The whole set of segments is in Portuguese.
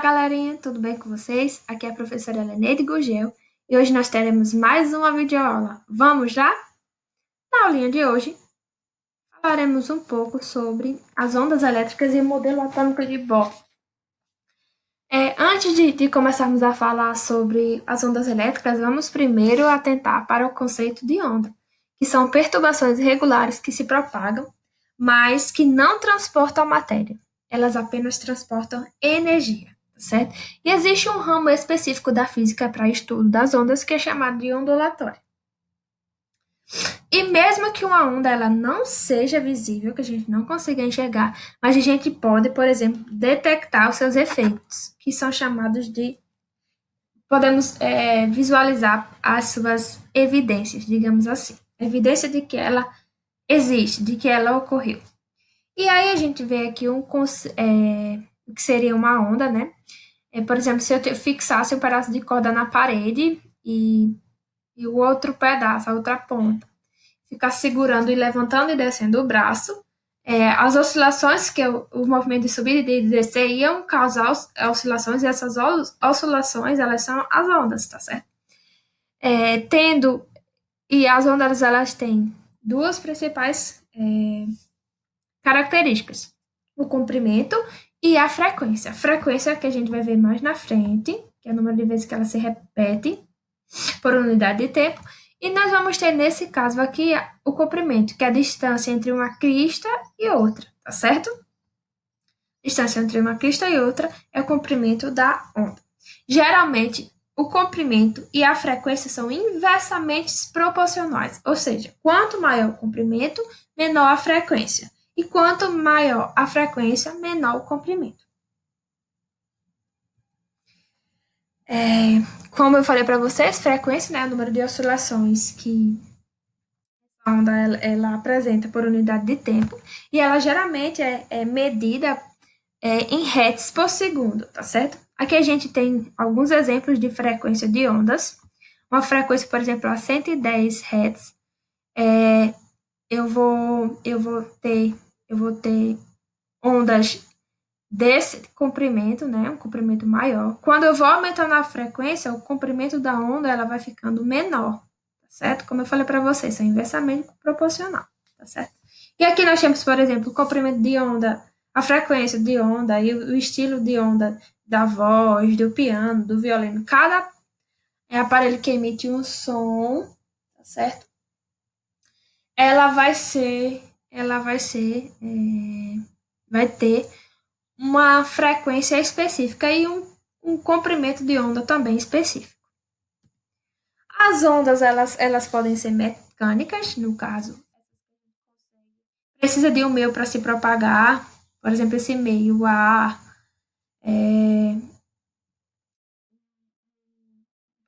Galerinha, tudo bem com vocês? Aqui é a professora Heleneide Gugel e hoje nós teremos mais uma videoaula. Vamos lá? Na aulinha de hoje, falaremos um pouco sobre as ondas elétricas e o modelo atômico de Bohr. Antes de começarmos a falar sobre as ondas elétricas, vamos primeiro atentar para o conceito de onda, que são perturbações irregulares que se propagam, mas que não transportam matéria. Elas apenas transportam energia, tá certo? E existe um ramo específico da física para estudo das ondas que é chamado de ondulatória. E mesmo que uma onda ela não seja visível, que a gente não consiga enxergar, mas a gente pode, por exemplo, detectar os seus efeitos, que são chamados de. Podemos visualizar as suas evidências, digamos assim. Evidência de que ela existe, de que ela ocorreu. E aí a gente vê aqui o que seria uma onda, né? Por exemplo, se eu fixasse um pedaço de corda na parede e o outro pedaço, a outra ponta, ficar segurando e levantando e descendo o braço, as oscilações, que é o movimento de subir e de descer, iam causar oscilações, e essas oscilações, elas são as ondas, tá certo? E as ondas, elas têm duas principais características, o comprimento e a frequência. A frequência é que a gente vai ver mais na frente, que é o número de vezes que ela se repete por unidade de tempo, e nós vamos ter, nesse caso aqui, o comprimento, que é a distância entre uma crista e outra, tá certo? Distância entre uma crista e outra é o comprimento da onda. Geralmente, o comprimento e a frequência são inversamente proporcionais, ou seja, quanto maior o comprimento, menor a frequência. E quanto maior a frequência, menor o comprimento. Como eu falei para vocês, frequência, né, é o número de oscilações que a onda ela apresenta por unidade de tempo, e ela geralmente é medida em hertz por segundo, tá certo? Aqui a gente tem alguns exemplos de frequência de ondas. Uma frequência, por exemplo, a 110 hertz, eu vou ter ondas desse comprimento, né, um comprimento maior. Quando eu vou aumentando a frequência, o comprimento da onda ela vai ficando menor, tá certo? Como eu falei para vocês, são inversamente proporcional, tá certo? E aqui nós temos, por exemplo, o comprimento de onda, a frequência de onda e o estilo de onda da voz, do piano, do violino. Cada aparelho que emite um som, tá certo? Vai ter uma frequência específica e um comprimento de onda também específico. As ondas, elas podem ser mecânicas, no caso. Precisa de um meio para se propagar, por exemplo, esse meio, o ar, um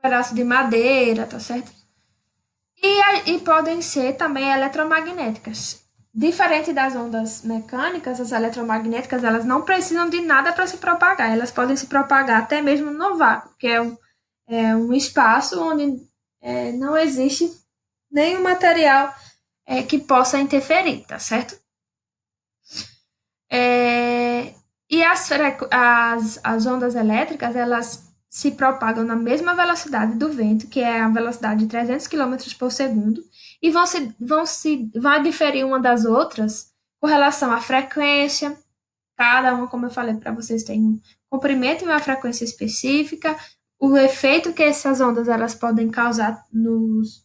pedaço de madeira, tá certo? E podem ser também eletromagnéticas. Diferente das ondas mecânicas, as eletromagnéticas, elas não precisam de nada para se propagar. Elas podem se propagar até mesmo no vácuo, que é um espaço onde não existe nenhum material que possa interferir, tá certo? E as ondas elétricas, elas se propagam na mesma velocidade do vento, que é a velocidade de 300 quilômetros por segundo, e vai diferir uma das outras com relação à frequência. Cada uma, como eu falei para vocês, tem um comprimento e uma frequência específica, o efeito que essas ondas elas podem causar nos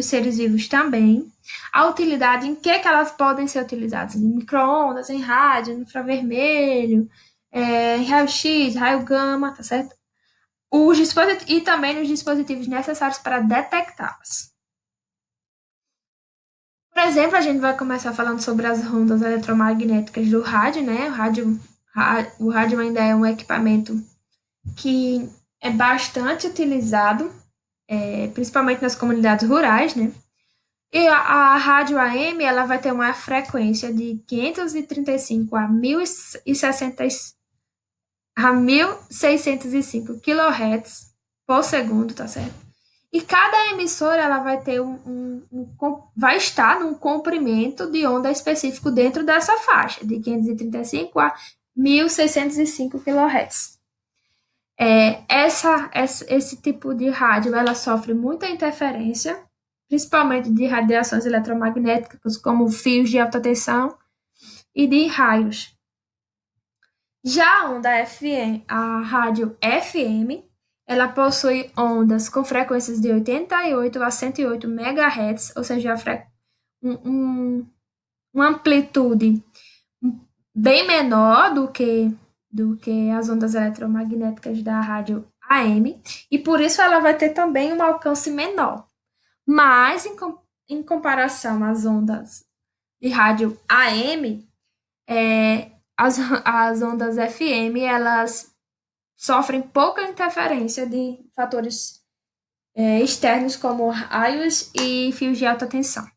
seres vivos também, a utilidade, em que elas podem ser utilizadas, em micro-ondas, em rádio, em infravermelho, em raio-x, raio gama, tá certo? E também nos dispositivos necessários para detectá-las. Por exemplo, a gente vai começar falando sobre as ondas eletromagnéticas do rádio, né? O rádio ainda é um equipamento que é bastante utilizado, principalmente nas comunidades rurais, né? E a rádio AM, ela vai ter uma frequência de 535 a 1605 kHz por segundo, tá certo? E cada emissora ela vai ter vai estar num comprimento de onda específico dentro dessa faixa, de 535 a 1605 kHz. Esse tipo de rádio, ela sofre muita interferência, principalmente de radiações eletromagnéticas, como fios de alta tensão e de raios. Já a onda FM, a rádio FM, ela possui ondas com frequências de 88 a 108 MHz, ou seja, uma amplitude bem menor do que as ondas eletromagnéticas da rádio AM, e por isso ela vai ter também um alcance menor. Mas, em comparação às ondas de rádio AM, as ondas FM, elas sofrem pouca interferência de fatores externos como raios e fios de alta tensão.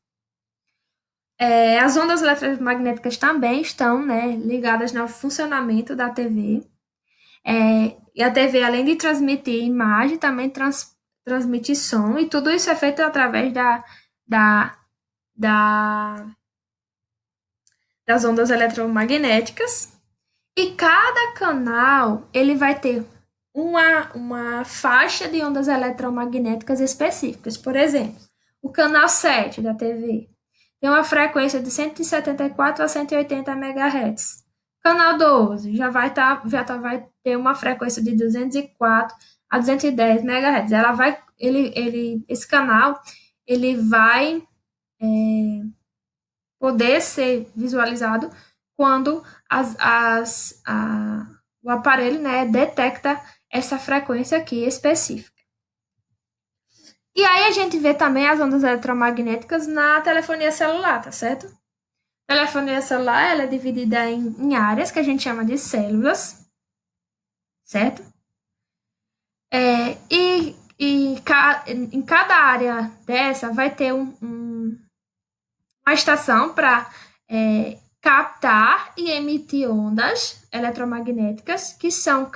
As ondas eletromagnéticas também estão, né, ligadas no funcionamento da TV. E a TV, além de transmitir imagem, também transmite som, e tudo isso é feito através da, da, das ondas eletromagnéticas. E cada canal ele vai ter uma faixa de ondas eletromagnéticas específicas. Por exemplo, o canal 7 da TV tem uma frequência de 174 a 180 MHz. Canal 12 vai ter uma frequência de 204 a 210 MHz. Esse canal ele vai poder ser visualizado quando o aparelho, né, detecta essa frequência aqui específica. E aí a gente vê também as ondas eletromagnéticas na telefonia celular, tá certo? A telefonia celular ela é dividida em áreas que a gente chama de células, certo? Em cada área dessa vai ter uma estação para captar e emitir ondas eletromagnéticas que são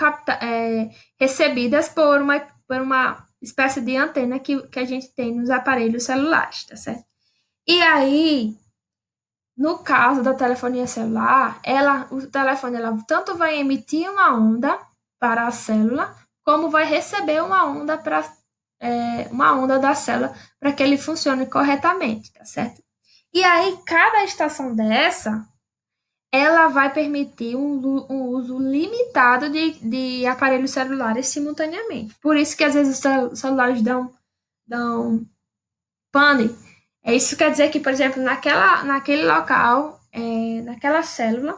recebidas por uma espécie de antena que a gente tem nos aparelhos celulares, tá certo? E aí, no caso da telefonia celular, o telefone tanto vai emitir uma onda para a célula, como vai receber uma onda da célula para que ele funcione corretamente, tá certo? E aí, cada estação dessa, ela vai permitir um uso limitado de aparelhos celulares simultaneamente. Por isso que às vezes os celulares dão pane. Isso quer dizer que, por exemplo, naquele local, naquela célula,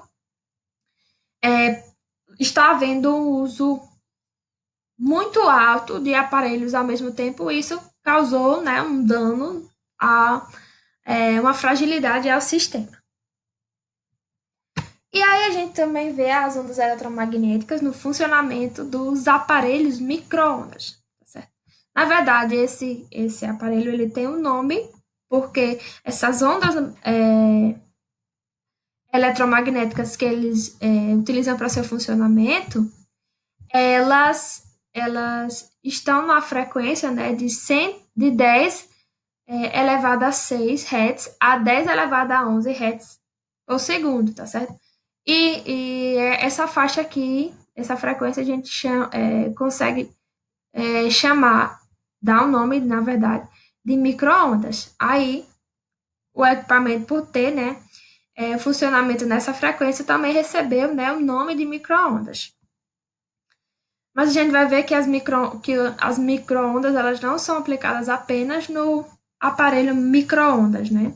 está havendo um uso muito alto de aparelhos ao mesmo tempo. Isso causou, né, um dano, uma fragilidade ao sistema. E aí a gente também vê as ondas eletromagnéticas no funcionamento dos aparelhos micro-ondas, tá certo? Na verdade, esse aparelho ele tem um nome porque essas ondas eletromagnéticas que eles utilizam para seu funcionamento, elas estão na frequência, né, de 10 elevado a 6 Hz a 10 elevado a 11 Hz por segundo, tá certo? E essa faixa aqui, essa frequência, a gente consegue chamar, dar um nome, na verdade, de micro-ondas. Aí, o equipamento, por ter, né, funcionamento nessa frequência, também recebeu, né, o nome de micro-ondas. Mas a gente vai ver que as micro-ondas, elas não são aplicadas apenas no aparelho micro-ondas, né?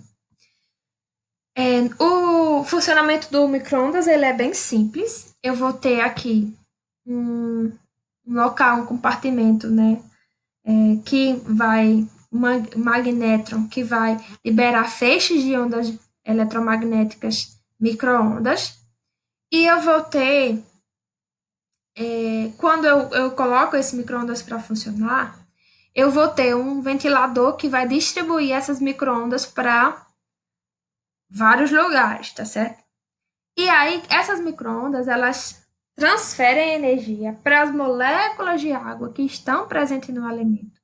O funcionamento do micro-ondas ele é bem simples. Eu vou ter aqui um local, um compartimento, né, que vai um magnétron que vai liberar feixes de ondas eletromagnéticas micro-ondas. E eu vou ter, quando eu coloco esse micro-ondas para funcionar, eu vou ter um ventilador que vai distribuir essas micro-ondas para vários lugares, tá certo? E aí, essas micro-ondas, elas transferem energia para as moléculas de água que estão presentes no alimento,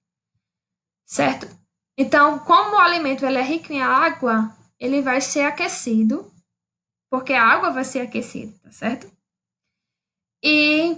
certo? Então, como o alimento ele é rico em água, ele vai ser aquecido, porque a água vai ser aquecida, tá certo? E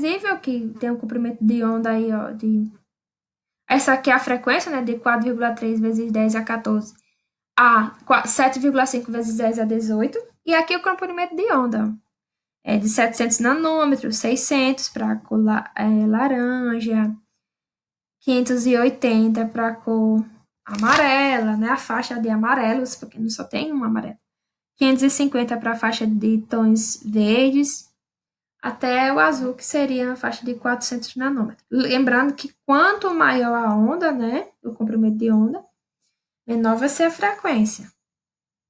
visível, que tem um comprimento de onda aí, ó, de... Essa aqui é a frequência, né, de 4,3 vezes 10 a 14 a 7,5 vezes 10 a 18. E aqui o comprimento de onda é de 700 nanômetros, 600 para a cor laranja, 580 para a cor amarela, né, a faixa de amarelos, porque não só tem uma amarela. 550 para a faixa de tons verdes, até o azul, que seria a faixa de 400 nanômetros. Lembrando que quanto maior a onda, né, o comprimento de onda, menor vai ser a frequência,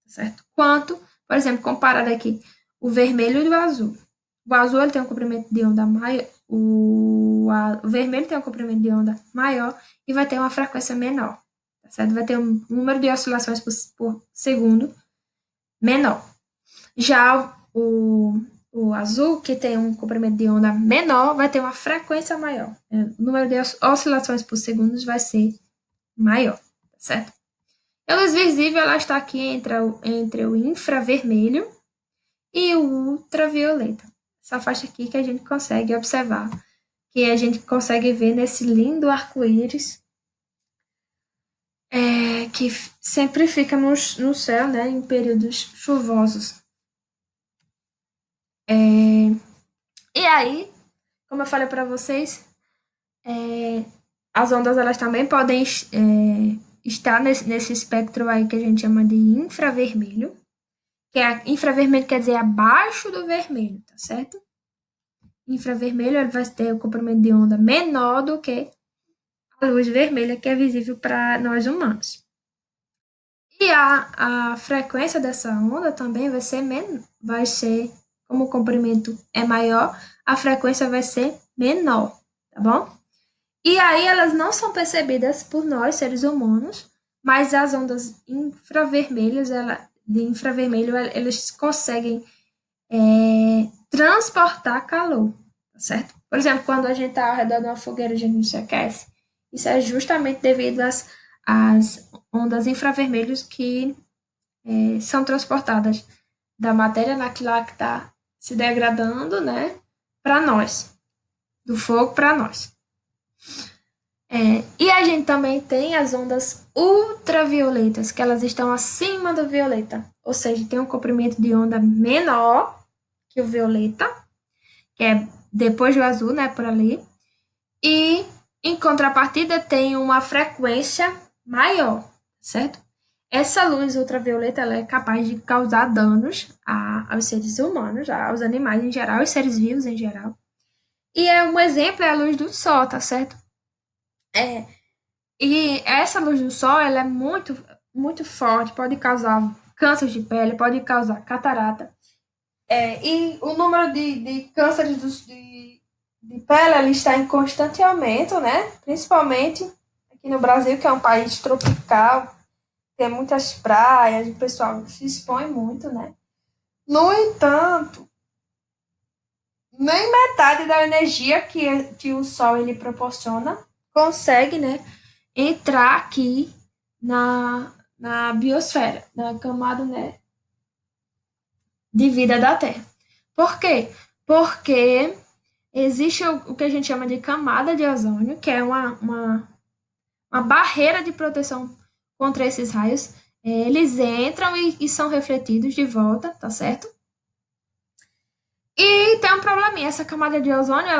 certo? Quanto, por exemplo, comparado aqui, o vermelho e o azul. O azul ele tem um comprimento de onda maior, o vermelho tem um comprimento de onda maior e vai ter uma frequência menor, tá certo? Vai ter um número de oscilações por segundo menor. Já o azul, que tem um comprimento de onda menor, vai ter uma frequência maior. O número de oscilações por segundo vai ser maior, tá certo? A luz visível ela está aqui entre o infravermelho e o ultravioleta. Essa faixa aqui que a gente consegue observar, que a gente consegue ver nesse lindo arco-íris, que sempre fica no céu, né, em períodos chuvosos. E aí, como eu falei para vocês, as ondas elas também podem estar nesse espectro aí que a gente chama de infravermelho, que infravermelho quer dizer abaixo do vermelho, tá certo? Infravermelho ele vai ter o comprimento de onda menor do que a luz vermelha que é visível para nós humanos. E a frequência dessa onda também vai ser, como o comprimento é maior, a frequência vai ser menor, tá bom? E aí elas não são percebidas por nós, seres humanos, mas as ondas infravermelhas, de infravermelho, eles conseguem transportar calor, tá certo? Por exemplo, quando a gente está ao redor de uma fogueira, a gente não se aquece. Isso é justamente devido às ondas infravermelhas que são transportadas da matéria naquilo que está se degradando, né, para nós, do fogo para nós. E a gente também tem as ondas ultravioletas, que elas estão acima do violeta, ou seja, tem um comprimento de onda menor que o violeta, que é depois do azul, né, por ali, e, em contrapartida, tem uma frequência maior, certo? Essa luz ultravioleta ela é capaz de causar danos aos seres humanos, aos animais em geral, aos seres vivos em geral. E um exemplo é a luz do sol, tá certo? É, e essa luz do sol ela é muito forte, pode causar câncer de pele, pode causar catarata. E o número de cânceres de pele ele está em constante aumento, né? Principalmente aqui no Brasil, que é um país tropical, tem muitas praias, o pessoal se expõe muito, né? No entanto, nem metade da energia que o Sol ele proporciona consegue, né, entrar aqui na biosfera, na camada, né, de vida da Terra. Por quê? Porque existe o que a gente chama de camada de ozônio, que é uma barreira de proteção contra esses raios. Eles entram e são refletidos de volta, tá certo? E tem um probleminha, essa camada de ozônio,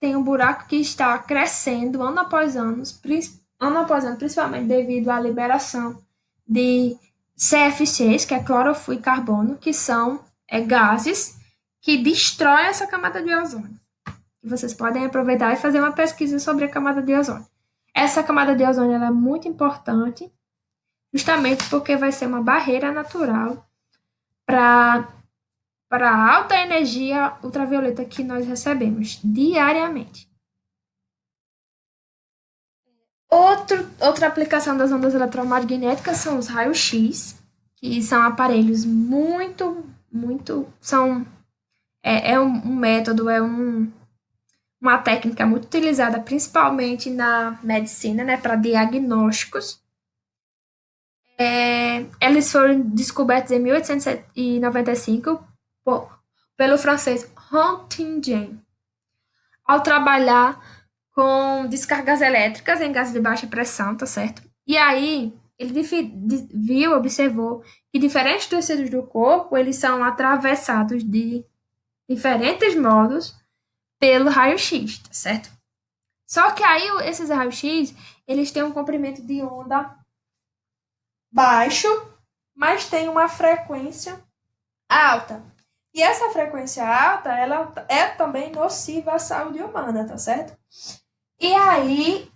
tem um buraco que está crescendo ano após ano, principalmente devido à liberação de CFCs, que é clorofuro e carbono, que são gases que destroem essa camada de ozônio. E vocês podem aproveitar e fazer uma pesquisa sobre a camada de ozônio. Essa camada de ozônio ela é muito importante, justamente porque vai ser uma barreira natural para a alta energia ultravioleta que nós recebemos diariamente. Outra aplicação das ondas eletromagnéticas são os raios-x, que são aparelhos um método, uma técnica muito utilizada principalmente na medicina, né, para diagnósticos. Eles foram descobertos em 1895 pelo francês Rontgen, ao trabalhar com descargas elétricas em gases de baixa pressão, tá certo? E aí, ele observou que diferentes tecidos do corpo, eles são atravessados de diferentes modos pelo raio-x, tá certo? Só que aí, esses raios-x, eles têm um comprimento de onda baixo, mas tem uma frequência alta. E essa frequência alta, ela é também nociva à saúde humana, tá certo? E aí,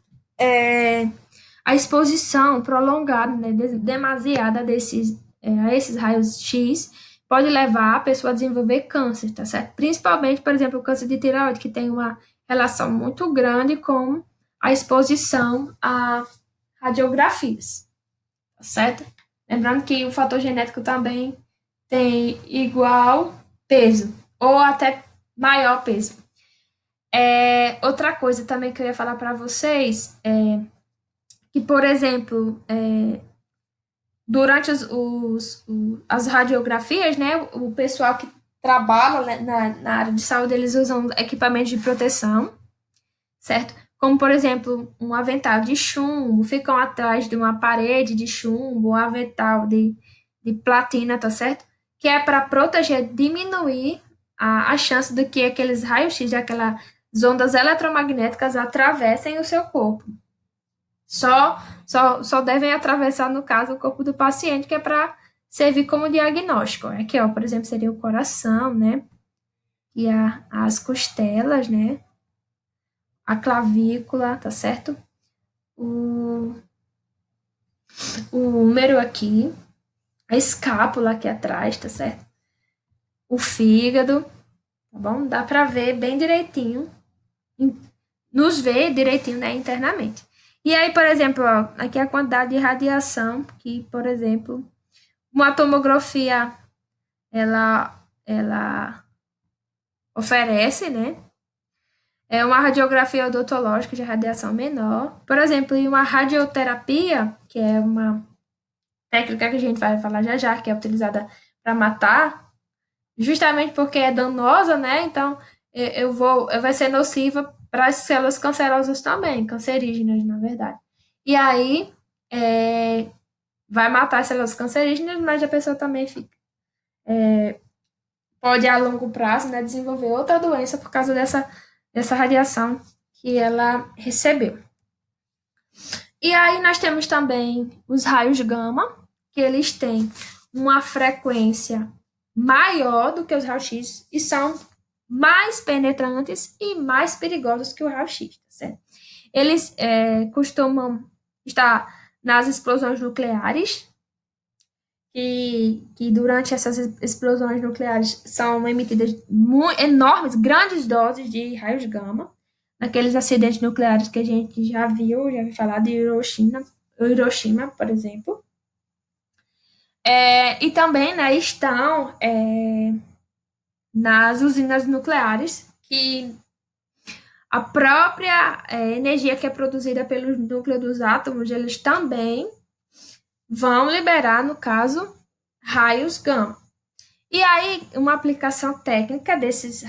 a exposição prolongada, né, demasiada a esses raios X pode levar a pessoa a desenvolver câncer, tá certo? Principalmente, por exemplo, o câncer de tireoide, que tem uma relação muito grande com a exposição a radiografias, tá certo? Lembrando que o fator genético também tem igual peso, ou até maior peso. Outra coisa também que eu ia falar para vocês que, por exemplo, durante as radiografias, né, o pessoal que trabalha né, na área de saúde, eles usam equipamentos de proteção, certo? Como, por exemplo, um avental de chumbo, ficam atrás de uma parede de chumbo, um avental de platina, tá certo? Que é para proteger, diminuir a chance de que aqueles raios-x, aquelas ondas eletromagnéticas atravessem o seu corpo. Só devem atravessar, no caso, o corpo do paciente, que é para servir como diagnóstico. Aqui, ó, por exemplo, seria o coração, né? E as costelas, né? A clavícula, tá certo? O, o úmero aqui, a escápula aqui atrás, tá certo? O fígado, tá bom? Dá para ver bem direitinho, nos ver direitinho, né, internamente. E aí, por exemplo, ó, aqui a quantidade de radiação que, por exemplo, uma tomografia ela oferece, né? É uma radiografia odontológica de radiação menor. Por exemplo, e uma radioterapia, que é uma técnica que a gente vai falar já já, que é utilizada para matar, justamente porque é danosa, né? Então, vai ser nociva para as células cancerosas também, cancerígenas, na verdade. E aí, vai matar as células cancerígenas, mas a pessoa também pode, a longo prazo, né, desenvolver outra doença por causa dessa radiação que ela recebeu. E aí nós temos também os raios gama, que eles têm uma frequência maior do que os raios X e são mais penetrantes e mais perigosos que o raio-x, tá certo? Eles costumam estar nas explosões nucleares, que durante essas explosões nucleares são emitidas enormes, grandes doses de raios gama, naqueles acidentes nucleares que a gente já viu falar de Hiroshima, por exemplo. E também, né, estão nas usinas nucleares, que a própria energia que é produzida pelo núcleo dos átomos, eles também vão liberar, no caso, raios gama. E aí, uma aplicação técnica desses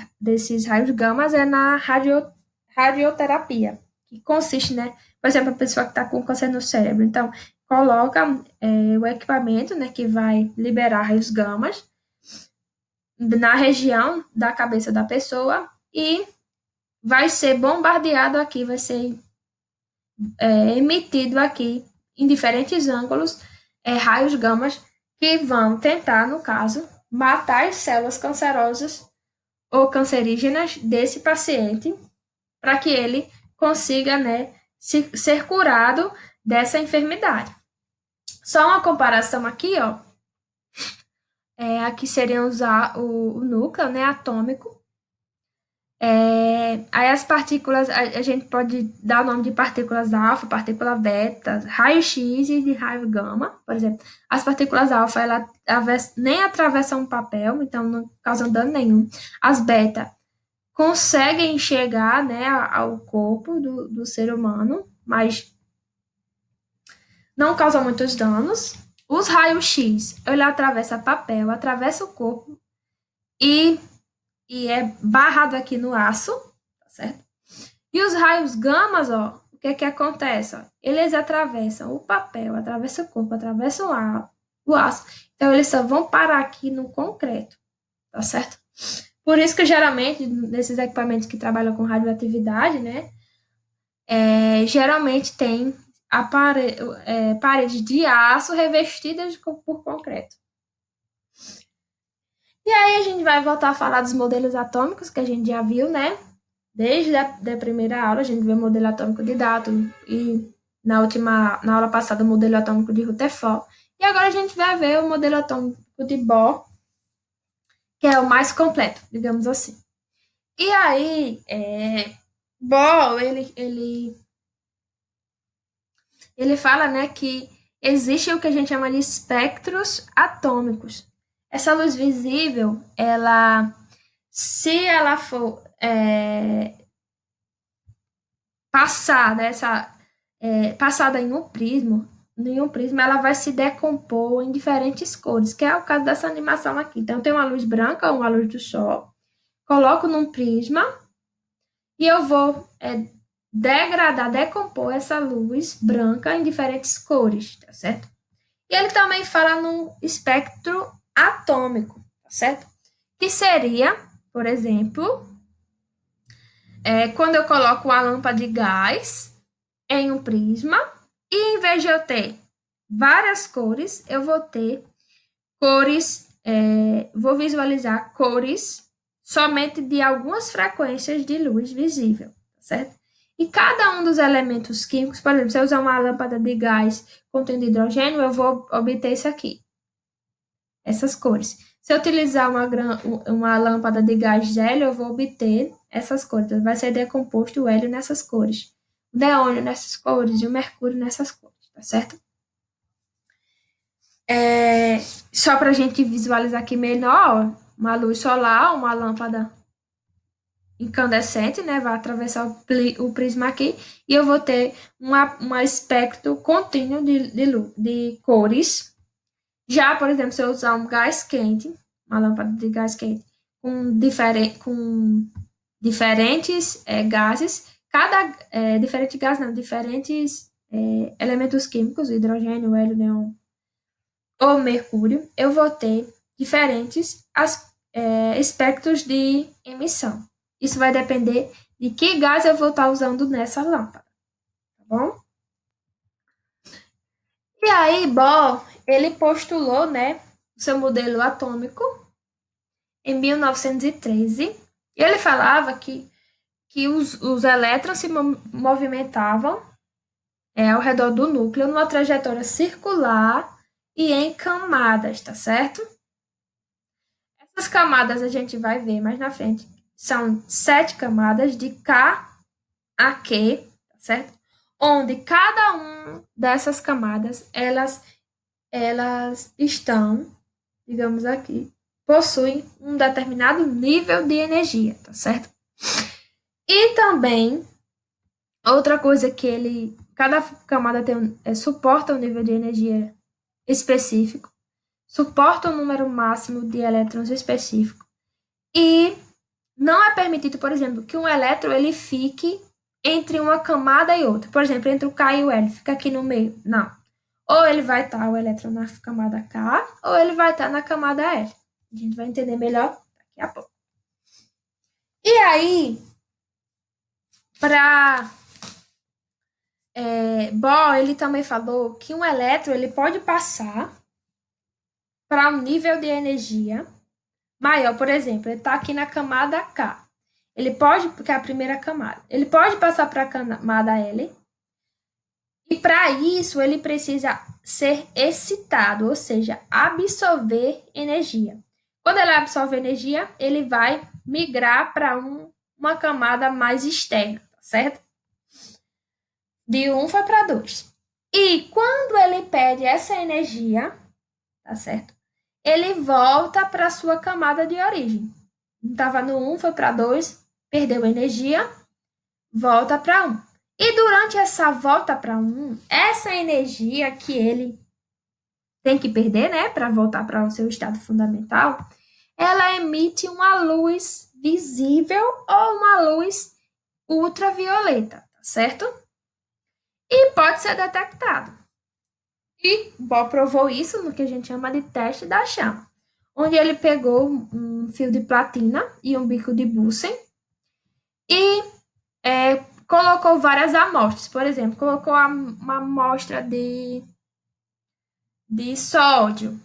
raios gama é na radioterapia, que consiste, né, por exemplo, a pessoa que está com câncer no cérebro. Então, coloca o equipamento, né, que vai liberar raios gamas na região da cabeça da pessoa e vai ser bombardeado aqui, vai ser emitido aqui em diferentes ângulos raios gamas que vão tentar, no caso, matar as células cancerosas ou cancerígenas desse paciente para que ele consiga, né, ser curado dessa enfermidade. Só uma comparação aqui, ó. Aqui seria usar o núcleo, né, atômico. Aí as partículas, a gente pode dar o nome de partículas alfa, partícula beta, raio-x e de raio gama, por exemplo. As partículas alfa, elas nem atravessam o papel, então não causam dano nenhum. As beta conseguem chegar, né, ao corpo do ser humano, mas não causam muitos danos. Os raios-x, ele atravessa papel, atravessa o corpo e é barrado aqui no aço, tá certo? E os raios gamas, ó, o que é que acontece? Ó? Eles atravessam o papel, atravessam o corpo, atravessam o aço. Então, eles só vão parar aqui no concreto, tá certo? Por isso que, geralmente, nesses equipamentos que trabalham com radioatividade, né, geralmente tem paredes de aço revestidas por concreto. E aí a gente vai voltar a falar dos modelos atômicos, que a gente já viu, né? Desde a primeira aula, a gente viu o modelo atômico de Dalton e na aula passada o modelo atômico de Rutherford. E agora a gente vai ver o modelo atômico de Bohr, que é o mais completo, digamos assim. E aí, Bohr, ele fala, né, que existe o que a gente chama de espectros atômicos. Essa luz visível, se ela for passada em um prisma, ela vai se decompor em diferentes cores, que é o caso dessa animação aqui. Então, tem uma luz branca, uma luz do sol, coloco num prisma e eu vou decompor essa luz branca em diferentes cores, tá certo? E ele também fala no espectro atômico, tá certo? Que seria, por exemplo, quando eu coloco uma lâmpada de gás em um prisma, e em vez de eu ter várias cores, eu vou ter cores, vou visualizar cores somente de algumas frequências de luz visível, certo? E cada um dos elementos químicos, por exemplo, se eu usar uma lâmpada de gás contendo hidrogênio, eu vou obter isso aqui, essas cores. Se eu utilizar uma lâmpada de gás hélio, eu vou obter essas cores. Então, vai ser decomposto o hélio nessas cores, o neônio nessas cores e o mercúrio nessas cores, tá certo? Só para a gente visualizar aqui melhor, uma luz solar, uma lâmpada incandescente, né? Vai atravessar o prisma aqui e eu vou ter um espectro contínuo de cores. Já, por exemplo, se eu usar um gás quente, uma lâmpada de gás quente, com diferentes gases, diferente gás, não, diferentes elementos químicos, hidrogênio, hélio, neon ou mercúrio, eu vou ter diferentes espectros de emissão. Isso vai depender e que gás eu vou estar usando nessa lâmpada, tá bom? E aí, Bohr, ele postulou, né, o seu modelo atômico em 1913, e ele falava que os elétrons se movimentavam ao redor do núcleo numa trajetória circular e em camadas, tá certo? Essas camadas a gente vai ver mais na frente. São 7 camadas de K a Q, tá certo? Onde cada uma dessas camadas, elas estão, digamos aqui, possuem um determinado nível de energia, tá certo? E também, outra coisa que cada camada suporta um nível de energia específico, suporta um número máximo de elétrons específico e não é permitido, por exemplo, que um elétron ele fique entre uma camada e outra. Por exemplo, entre o K e o L, fica aqui no meio. Não. Ou ele vai estar o elétron na camada K, ou ele vai estar na camada L. A gente vai entender melhor daqui a pouco. E aí, para Bohr, ele também falou que um elétron ele pode passar para um nível de energia maior. Por exemplo, ele está aqui na camada K. Ele pode, porque é a primeira camada, ele pode passar para a camada L. E para isso, ele precisa ser excitado, ou seja, absorver energia. Quando ele absorve energia, ele vai migrar para uma camada mais externa, tá certo? De 1 foi para 2. E quando ele perde essa energia, tá certo? Ele volta para sua camada de origem. Estava no 1, foi para 2, perdeu energia, volta para 1. E durante essa volta para 1, essa energia que ele tem que perder, né, para voltar para o seu estado fundamental, ela emite uma luz visível ou uma luz ultravioleta, tá certo? E pode ser detectado. E Bohr provou isso no que a gente chama de teste da chama, onde ele pegou um fio de platina e um bico de Bunsen e colocou várias amostras. Por exemplo, colocou uma amostra de sódio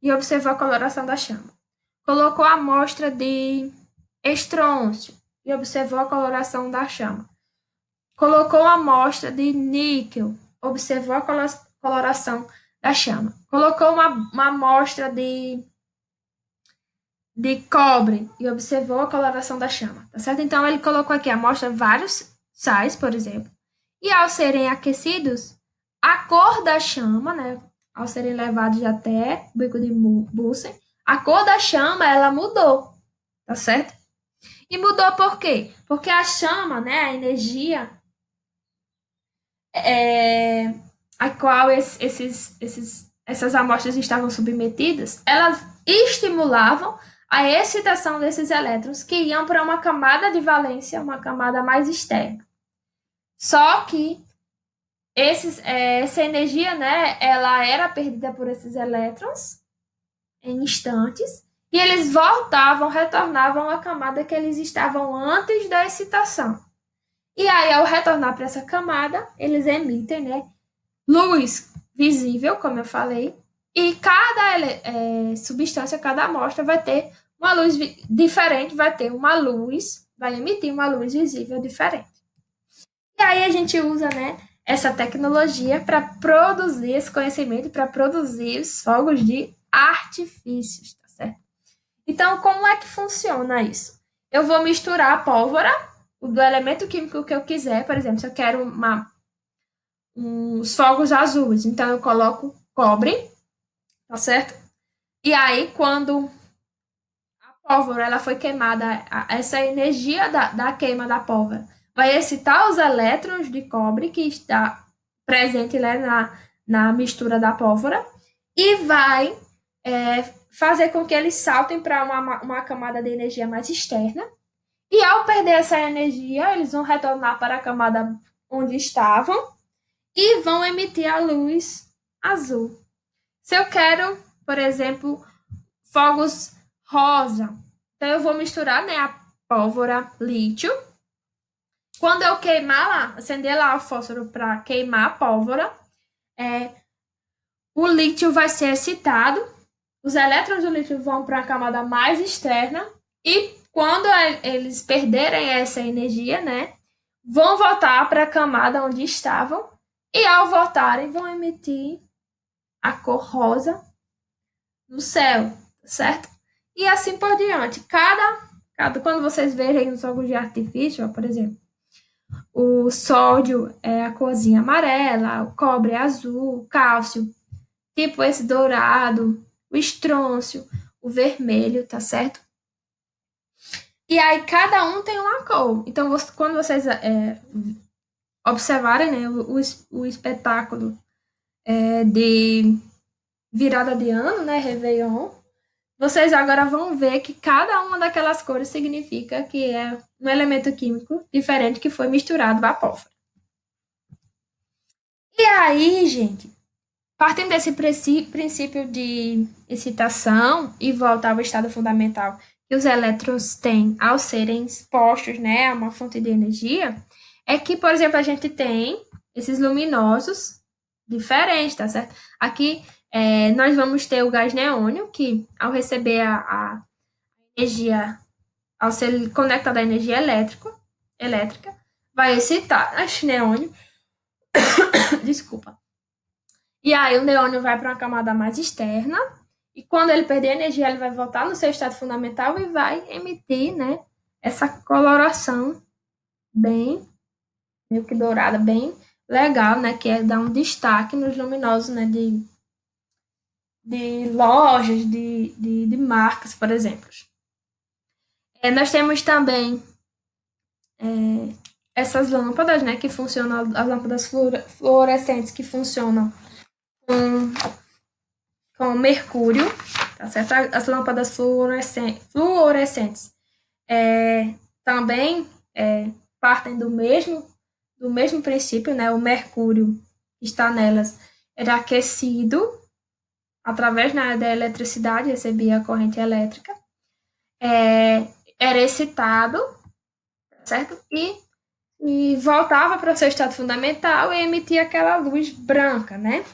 e observou a coloração da chama. Colocou a amostra de estrôncio e observou a coloração da chama. Colocou a amostra de níquel, observou a coloração da chama. Colocou uma amostra de cobre e observou a coloração da chama, tá certo? Então, ele colocou aqui a amostra vários sais, por exemplo, e ao serem aquecidos, a cor da chama, né, ao serem levados até o bico de Bunsen, a cor da chama, ela mudou, tá certo? E mudou por quê? Porque a chama, né, a energia a qual essas amostras estavam submetidas, elas estimulavam a excitação desses elétrons que iam para uma camada de valência, uma camada mais externa. Só que essa energia, né, ela era perdida por esses elétrons em instantes e eles retornavam à camada que eles estavam antes da excitação. E aí, ao retornar para essa camada, eles emitem, né, luz visível, como eu falei, e cada substância, cada amostra vai ter uma luz diferente, vai emitir uma luz visível diferente. E aí a gente usa, né, essa tecnologia para produzir esse conhecimento, para produzir os fogos de artifícios, tá certo? Então, como é que funciona isso? Eu vou misturar a pólvora do elemento químico que eu quiser, por exemplo, se eu quero uns fogos azuis, então eu coloco cobre, tá certo? E aí, quando a pólvora ela foi queimada, essa energia da queima da pólvora vai excitar os elétrons de cobre que está presente, né, na mistura da pólvora e vai fazer com que eles saltem para uma camada de energia mais externa. E ao perder essa energia, eles vão retornar para a camada onde estavam e vão emitir a luz azul. Se eu quero, por exemplo, fogos rosa, então eu vou misturar, né, a pólvora lítio Quando eu queimar lá, acender lá o fósforo para queimar a pólvora, o lítio vai ser excitado, os elétrons do lítio vão para a camada mais externa e quando eles perderem essa energia, né, vão voltar para a camada onde estavam e ao voltarem vão emitir a cor rosa no céu, certo? E assim por diante. Quando vocês verem os fogos de artifício, ó, por exemplo, o sódio é a corzinha amarela, o cobre é azul, o cálcio, tipo esse dourado, o estrôncio, o vermelho, tá certo? E aí cada um tem uma cor. Então, quando vocês observarem, né, o espetáculo de virada de ano, né, Réveillon, vocês agora vão ver que cada uma daquelas cores significa que é um elemento químico diferente que foi misturado à pólvora. E aí, gente, partindo desse princípio de excitação e volta ao estado fundamental que os elétrons têm ao serem expostos, né, a uma fonte de energia, é que, por exemplo, a gente tem esses luminosos diferentes, tá certo? Aqui nós vamos ter o gás neônio, que ao receber a energia, ao ser conectado à energia elétrica, vai excitar este neônio, desculpa. E aí o neônio vai para uma camada mais externa, e quando ele perder energia, ele vai voltar no seu estado fundamental e vai emitir, né, essa coloração bem, meio que dourada, bem legal, né, que é dar um destaque nos luminosos, né, de lojas, de marcas, por exemplo. Nós temos também essas lâmpadas, né, que funcionam, as lâmpadas fluorescentes que funcionam com mercúrio, tá certo? As lâmpadas fluorescentes também partem do mesmo princípio, né? O mercúrio que está nelas era aquecido através, né, da eletricidade, recebia a corrente elétrica, era excitado, certo? E voltava para o seu estado fundamental e emitia aquela luz branca, né?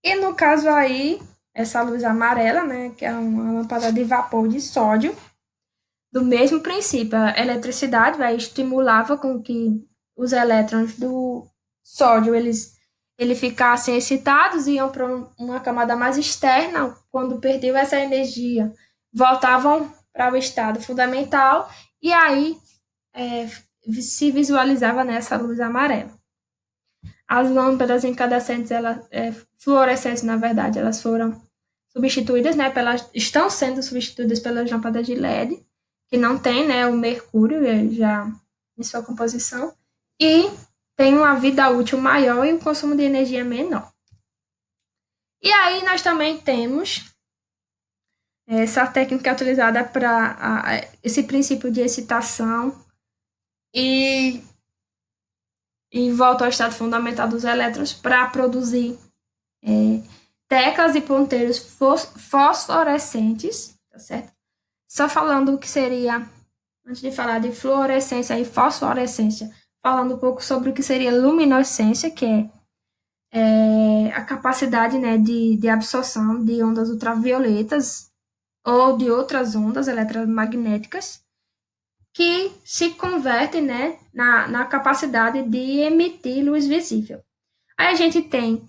E no caso aí, essa luz amarela, né, que é uma lâmpada de vapor de sódio, do mesmo princípio, a eletricidade estimulava com que os elétrons do sódio ele ficassem excitados, iam para uma camada mais externa, quando perdeu essa energia, voltavam para o estado fundamental, e aí se visualizava nessa luz amarela. As lâmpadas incandescentes, fluorescentes, na verdade, elas foram substituídas, né, estão sendo substituídas pelas lâmpadas de LED, que não tem, né, o mercúrio já em sua composição, e tem uma vida útil maior e um consumo de energia menor. E aí nós também temos essa técnica utilizada para esse princípio de excitação e volta ao estado fundamental dos elétrons para produzir teclas e ponteiros fosforescentes, tá certo? Só falando o que seria, antes de falar de fluorescência e fosforescência, falando um pouco sobre o que seria luminescência, que é a capacidade, né, de absorção de ondas ultravioletas ou de outras ondas eletromagnéticas que se convertem, né, na capacidade de emitir luz visível. Aí a gente tem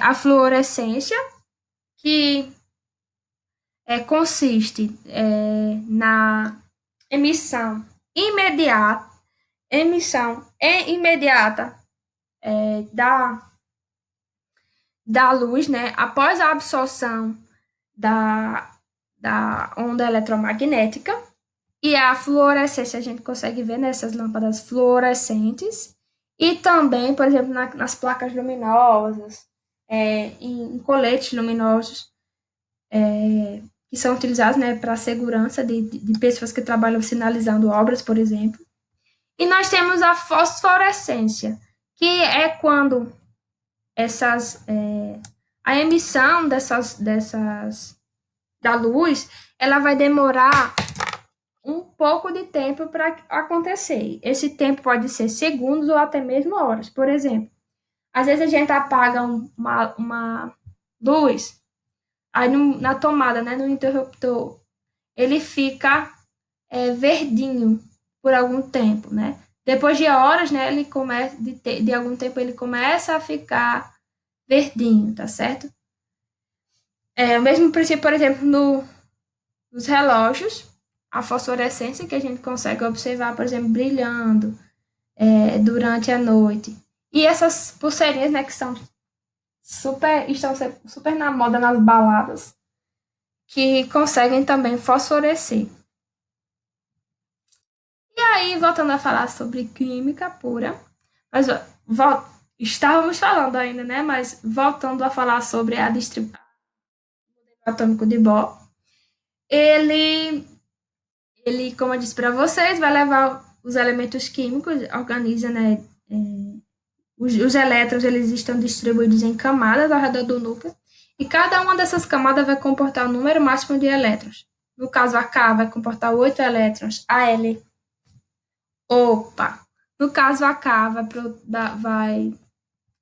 a fluorescência, que consiste na emissão imediata da luz, né, após a absorção da onda eletromagnética. E a fluorescência a gente consegue ver nessas lâmpadas fluorescentes e também, por exemplo, nas placas luminosas, em coletes luminosos, que são utilizados, né, para a segurança de pessoas que trabalham sinalizando obras, por exemplo. E nós temos a fosforescência, que é quando a emissão da luz, ela vai demorar um pouco de tempo para acontecer. Esse tempo pode ser segundos ou até mesmo horas. Por exemplo, às vezes a gente apaga uma luz, aí na tomada, né, no interruptor, ele fica verdinho por algum tempo, né? Depois de horas, né, ele começa de algum tempo ele começa a ficar verdinho, tá certo? O mesmo princípio, por exemplo, nos relógios, a fosforescência que a gente consegue observar, por exemplo, brilhando durante a noite. E essas pulseirinhas, né, que estão super na moda nas baladas, que conseguem também fosforescer. E aí, voltando a falar sobre química pura, mas estávamos falando ainda, né? Mas voltando a falar sobre a distribuição atômico de Bohr, ele, como eu disse para vocês, vai levar os elementos químicos, organiza, né? Os elétrons eles estão distribuídos em camadas ao redor do núcleo, e cada uma dessas camadas vai comportar o número máximo de elétrons. No caso, a K vai comportar 8 elétrons, a L. Opa! No caso, a K vai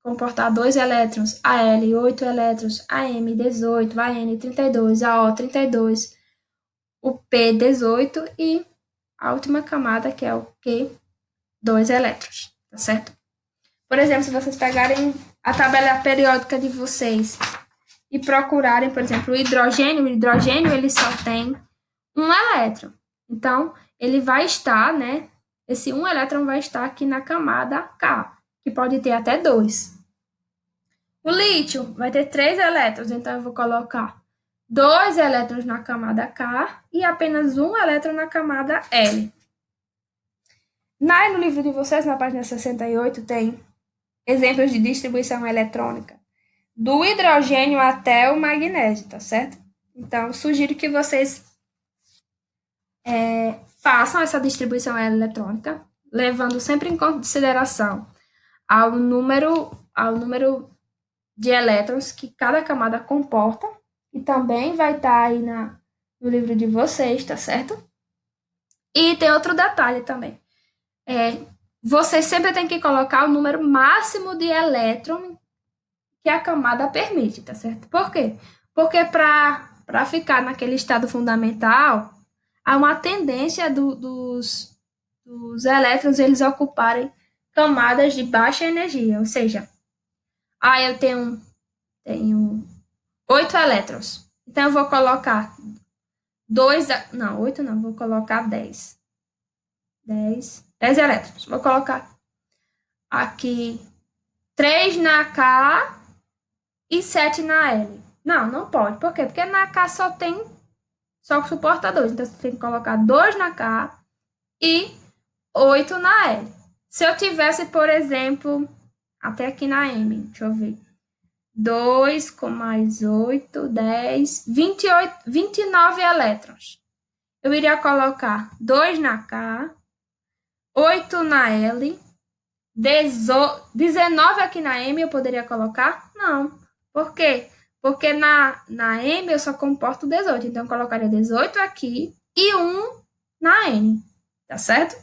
comportar 2 elétrons, a L 8 elétrons, a M 18, a N 32, a O 32, o P 18 e a última camada, que é o Q, 2 elétrons, tá certo? Por exemplo, se vocês pegarem a tabela periódica de vocês e procurarem, por exemplo, o hidrogênio ele só tem um elétron. Então, ele vai estar, né? Esse um elétron vai estar aqui na camada K, que pode ter até 2. O lítio vai ter 3 elétrons, então eu vou colocar 2 elétrons na camada K e apenas um elétron na camada L. No livro de vocês, na página 68, tem exemplos de distribuição eletrônica do hidrogênio até o magnésio, tá certo? Então, sugiro que vocês façam essa distribuição eletrônica, levando sempre em consideração ao número de elétrons que cada camada comporta, e também vai estar aí no livro de vocês, tá certo? E tem outro detalhe também. Você sempre tem que colocar o número máximo de elétrons que a camada permite, tá certo? Por quê? Porque para ficar naquele estado fundamental, há uma tendência dos elétrons eles ocuparem camadas de baixa energia, ou seja, eu tenho 8 elétrons. Então, eu vou colocar 8 não, vou colocar 10. 10 elétrons. Vou colocar aqui 3 na K e 7 na L. Não pode. Por quê? Porque na K só suporta 2. Então, você tem que colocar 2 na K e 8 na L. Se eu tivesse, por exemplo, até aqui na M, deixa eu ver. 2 com mais 8, 10, 28, 29 elétrons. Eu iria colocar 2 na K, 8 na L, 19 aqui na M eu poderia colocar? Não. Por quê? Porque na M eu só comporto 18. Então, eu colocaria 18 aqui e 1 na N. Tá certo?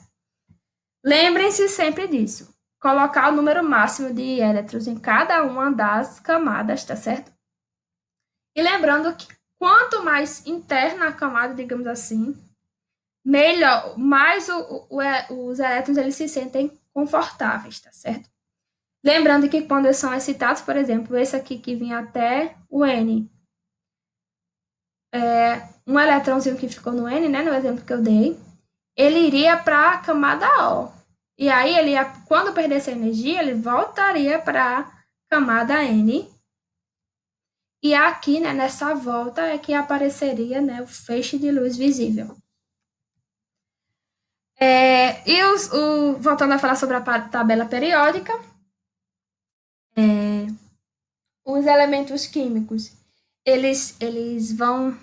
Lembrem-se sempre disso. Colocar o número máximo de elétrons em cada uma das camadas, tá certo? E lembrando que quanto mais interna a camada, digamos assim, melhor, mais os elétrons eles se sentem confortáveis, tá certo? Lembrando que quando eles são excitados, por exemplo, esse aqui que vinha até o N, um eletrãozinho que ficou no N, né, no exemplo que eu dei, ele iria para a camada O. E aí, quando perdesse a energia, ele voltaria para a camada N. E aqui, né, nessa volta, é que apareceria, né, o feixe de luz visível. Voltando a falar sobre a tabela periódica, os elementos químicos, eles vão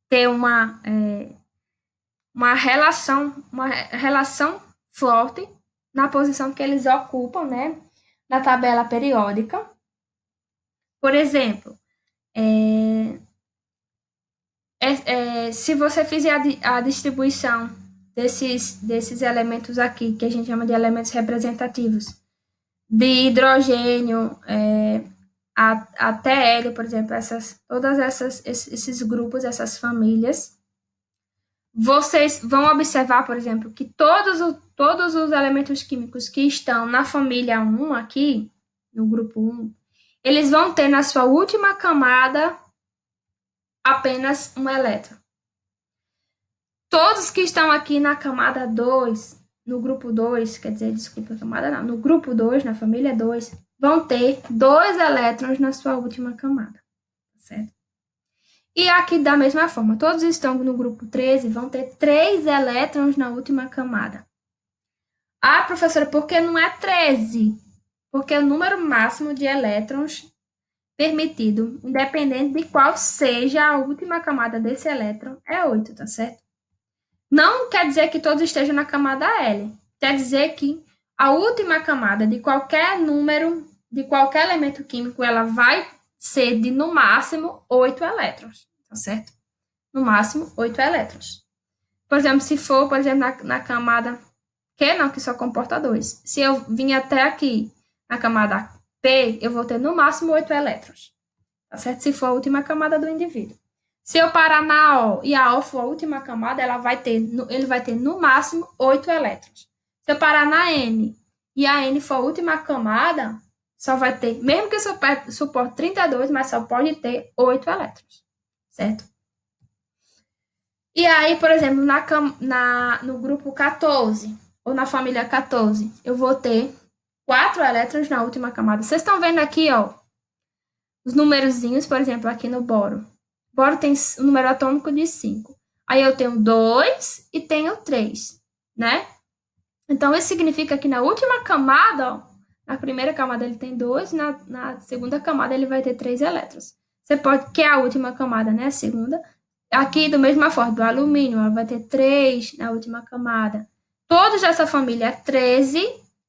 ter uma relação forte na posição que eles ocupam, né, na tabela periódica. Por exemplo, Se você fizer a distribuição desses elementos aqui, que a gente chama de elementos representativos, de hidrogênio até hélio, por exemplo, esses grupos, essas famílias, vocês vão observar, por exemplo, que todos os elementos químicos que estão na família 1 aqui, no grupo 1, eles vão ter na sua última camada apenas um elétron. Todos que estão aqui na camada 2, no grupo 2, quer dizer, desculpa, camada não, no grupo 2, na família 2, vão ter 2 elétrons na sua última camada, certo? E aqui da mesma forma, todos estão no grupo 13, vão ter 3 elétrons na última camada. Ah, professora, por que não é 13? Porque o número máximo de elétrons permitido, independente de qual seja a última camada desse elétron, é 8, tá certo? Não quer dizer que todos estejam na camada L. Quer dizer que a última camada de qualquer número, de qualquer elemento químico, ela vai ser de, no máximo, 8 elétrons, tá certo? No máximo, 8 elétrons. Por exemplo, se for, por exemplo, na camada Q, não, que só comporta 2. Se eu vim até aqui, na camada P, eu vou ter, no máximo, 8 elétrons, tá certo? Se for a última camada do indivíduo. Se eu parar na O e a O for a última camada, ele vai ter no máximo 8 elétrons. Se eu parar na N e a N for a última camada, só vai ter, mesmo que suporte 32, mas só pode ter 8 elétrons, certo? E aí, por exemplo, no grupo 14, ou na família 14, eu vou ter 4 elétrons na última camada. Vocês estão vendo aqui, ó, os numerozinhos, por exemplo, aqui no boro. Boro tem um número atômico de 5. Aí eu tenho 2 e tenho 3, né? Então, isso significa que na última camada, ó, na primeira camada ele tem 2, na segunda camada ele vai ter 3 elétrons. Você pode, que é a última camada, né? A segunda. Aqui, da mesma forma, do alumínio, ela vai ter 3 na última camada. Todos dessa família 13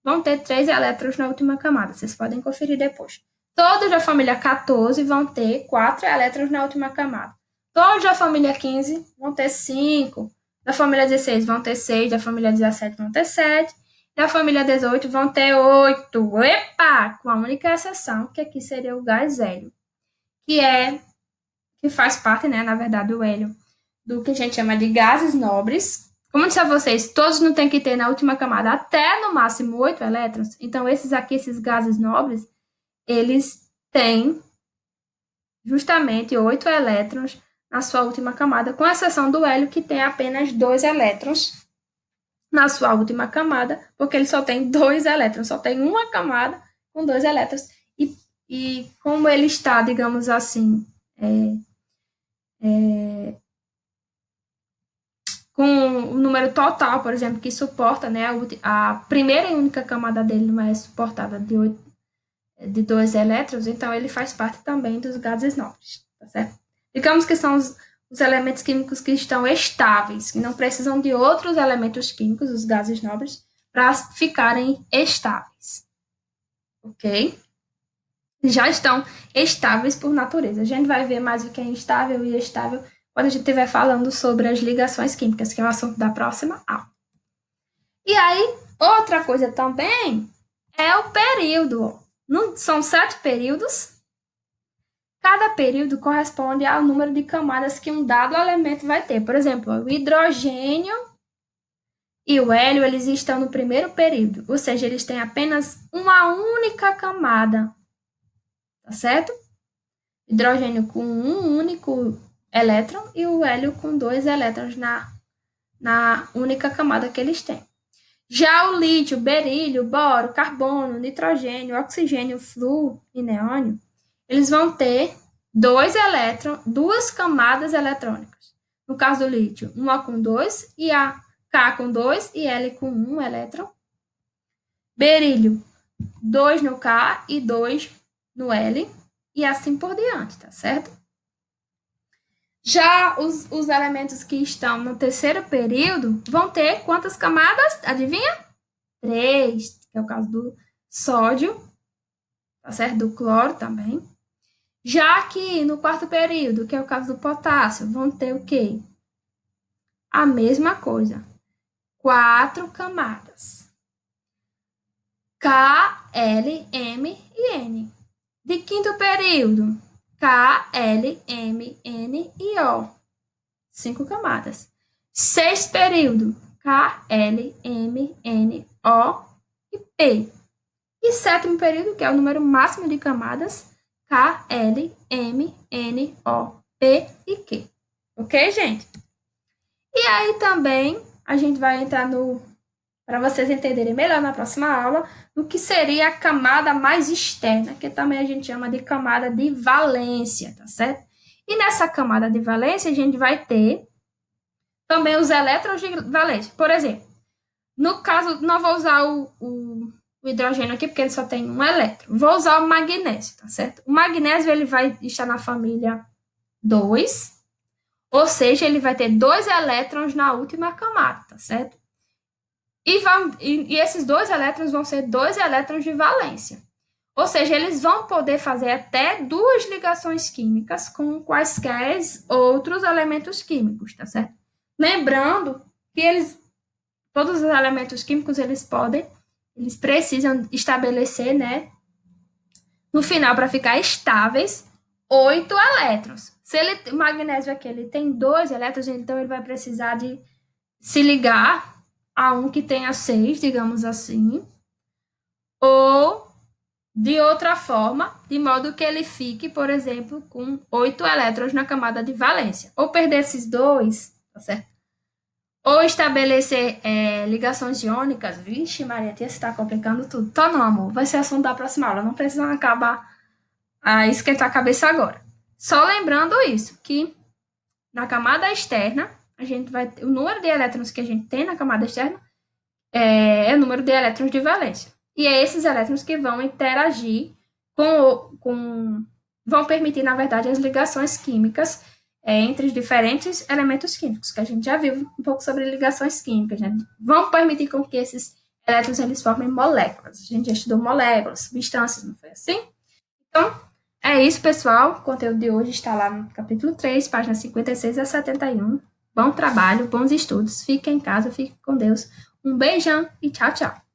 vão ter 3 elétrons na última camada. Vocês podem conferir depois. Todos da família 14 vão ter 4 elétrons na última camada. Todos da família 15 vão ter 5. Da família 16 vão ter 6. Da família 17 vão ter 7. Da família 18 vão ter 8. Epa! Com a única exceção, que aqui seria o gás hélio, que faz parte, né, na verdade, o hélio, do que a gente chama de gases nobres. Como eu disse a vocês, todos não tem que ter na última camada até no máximo 8 elétrons. Então, esses gases nobres, eles têm justamente 8 elétrons na sua última camada, com exceção do hélio, que tem apenas 2 elétrons na sua última camada, porque ele só tem 2 elétrons, só tem uma camada com 2 elétrons. E como ele está, digamos assim, com o número total, por exemplo, que suporta, né, a primeira e única camada dele não é suportada de 2 elétrons, então ele faz parte também dos gases nobres, tá certo? Digamos que são os elementos químicos que estão estáveis, que não precisam de outros elementos químicos, os gases nobres, para ficarem estáveis, ok? Já estão estáveis por natureza. A gente vai ver mais o que é instável e estável quando a gente estiver falando sobre as ligações químicas, que é o assunto da próxima aula. E aí, outra coisa também é o período. São 7 períodos. Cada período corresponde ao número de camadas que um dado elemento vai ter. Por exemplo, o hidrogênio e o hélio, eles estão no primeiro período, ou seja, eles têm apenas uma única camada, tá certo? Hidrogênio com um único elétron e o hélio com 2 elétrons na única camada que eles têm. Já o lítio, berílio, boro, carbono, nitrogênio, oxigênio, flúor e neônio, eles vão ter 2 camadas eletrônicas. No caso do lítio, uma com 2 e a K com 2 e L com 1 elétron. Berílio, 2 no K e 2 no L, e assim por diante, tá certo? Já os elementos que estão no terceiro período vão ter quantas camadas? Adivinha? 3, que é o caso do sódio, tá certo? Do cloro também. Já que no quarto período, que é o caso do potássio, vão ter o quê? A mesma coisa. 4 camadas. K, L, M e N. De quinto período, K, L, M, N e O. 5 camadas. Sexto período, K, L, M, N, O e P. E sétimo período, que é o número máximo de camadas, K, L, M, N, O, P e Q. Ok, gente? E aí também a gente vai entrar no, para vocês entenderem melhor na próxima aula, no que seria a camada mais externa, que também a gente chama de camada de valência, tá certo? E nessa camada de valência a gente vai ter também os elétrons de valência. Por exemplo, no caso, não vou usar o hidrogênio aqui, porque ele só tem um elétron. Vou usar o magnésio, tá certo? O magnésio ele vai estar na família 2, ou seja, ele vai ter 2 elétrons na última camada, tá certo? E esses 2 elétrons vão ser 2 elétrons de valência. Ou seja, eles vão poder fazer até 2 ligações químicas com quaisquer outros elementos químicos, tá certo? Lembrando que todos os elementos químicos, eles precisam estabelecer, né, no final, para ficar estáveis, 8 elétrons. Se o magnésio aqui ele tem 2 elétrons, então ele vai precisar de se ligar a um que tenha 6, digamos assim, ou de outra forma, de modo que ele fique, por exemplo, com 8 elétrons na camada de valência. Ou perder esses 2, tá certo? Ou estabelecer ligações iônicas. Vixe, Maria, tia, você está complicando tudo. Tá não, amor. Vai ser assunto da próxima aula. Não precisa acabar a esquentar a cabeça agora. Só lembrando isso, que na camada externa, a gente vai o número de elétrons que a gente tem na camada externa é o número de elétrons de valência. E é esses elétrons que vão interagir vão permitir, na verdade, as ligações químicas entre os diferentes elementos químicos, que a gente já viu um pouco sobre ligações químicas, né? Vão permitir com que esses elétrons eles formem moléculas. A gente já estudou moléculas, substâncias, não foi assim? Então, é isso, pessoal. O conteúdo de hoje está lá no capítulo 3, páginas 56 a 71. Bom trabalho, bons estudos. Fiquem em casa, fiquem com Deus. Um beijão e tchau, tchau.